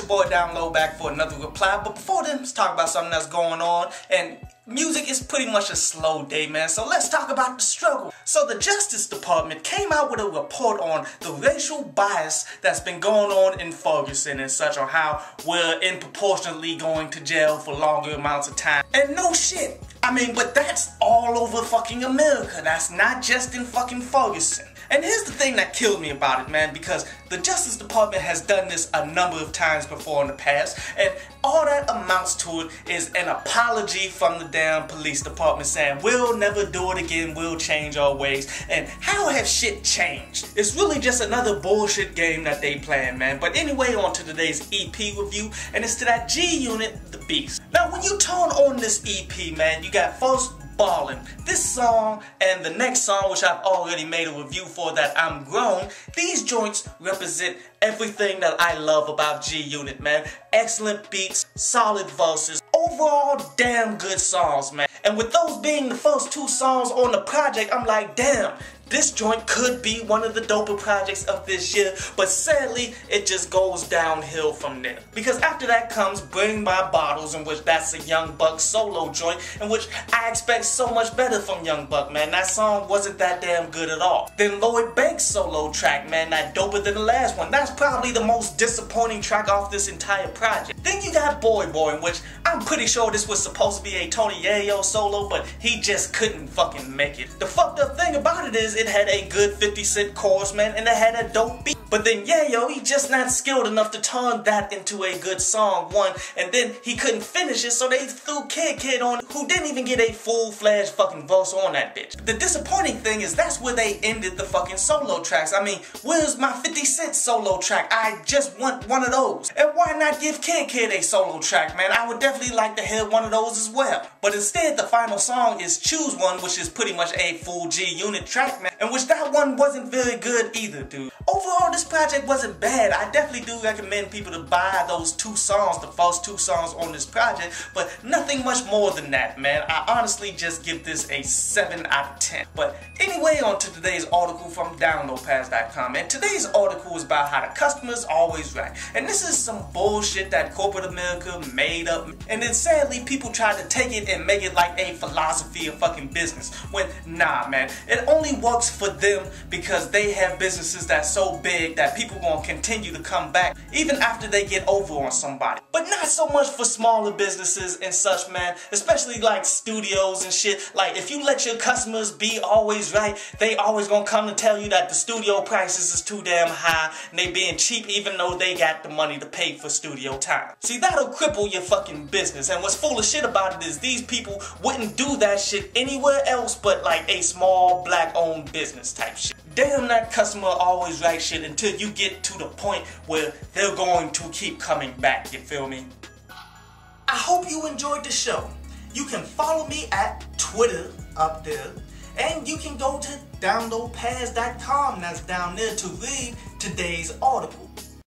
your boy Down Low back for another reply. But before then, let's talk about something that's going on. And music is pretty much a slow day, man. So let's talk about the struggle. So the Justice Department came out with a report on the racial bias that's been going on in Ferguson and such, on how we're disproportionately going to jail for longer amounts of time. And no shit. I mean, but that's all over fucking America. That's not just in fucking Ferguson. And here's the thing that killed me about it, man, because the Justice Department has done this a number of times before in the past, and all that amounts to it is an apology from the damn police department saying, we'll never do it again, we'll change our ways. And how have shit changed? It's really just another bullshit game that they playing, man. But anyway, on to today's EP review, and it's to that G Unit, The Beast. Now, when you turn on this EP, man, you got first Ballin'. This song and the next song, which I've already made a review for, that I'm Grown, these joints represent everything that I love about G Unit, man. Excellent beats, solid verses, overall damn good songs, man. And with those being the first two songs on the project, I'm like, damn, this joint could be one of the doper projects of this year, but sadly, it just goes downhill from there. Because after that comes Bring My Bottles, in which that's a Young Buck solo joint, in which I expect so much better from Young Buck, man. That song wasn't that damn good at all. Then Lloyd Banks solo track, man, that doper than the last one. That's probably the most disappointing track off this entire project. Then you got Boy Boy, in which I'm pretty sure this was supposed to be a Tony Yayo solo, but he just couldn't fucking make it. The fucked up thing about it is, it had a good 50-cent chorus, man, and it had a dope beat. But then Yayo, he just not skilled enough to turn that into a good song, one, and then he couldn't finish it, so they threw Kidd on, who didn't even get a full-fledged fucking verse on that bitch. The disappointing thing is that's where they ended the fucking solo tracks. I mean, where's my 50-cent solo track? I just want one of those. And why not give Kidd a solo track, man? I would definitely like to hear one of those as well. But instead, the final song is Choose One, which is pretty much a full G Unit track, man, and which that one wasn't very good either, dude. Overall, this project wasn't bad. I definitely do recommend people to buy those two songs, the first two songs on this project, but nothing much more than that, man. I honestly just give this a 7 out of 10. But anyway, on to today's article from downloadpass.com, and today's article is about how the customer's always right. And this is some bullshit that corporate America made up, and then sadly people tried to take it and make it like a philosophy of fucking business, when nah, man, it only works for them because they have businesses that's so big that people gonna continue to come back even after they get over on somebody. But not so much for smaller businesses and such, man, especially like studios and shit. Like, if you let your customers be always right, they always gonna come to tell you that the studio prices is too damn high and they being cheap even though they got the money to pay for studio time. See, that'll cripple your fucking business, and what's full of shit about it is these people wouldn't do that shit anywhere else but like a small black owned business type shit. Damn that customer always right shit until you get to the point where they're going to keep coming back, you feel me? I hope you enjoyed the show. You can follow me at Twitter up there, and you can go to downloadpass.com, that's down there, to read today's article.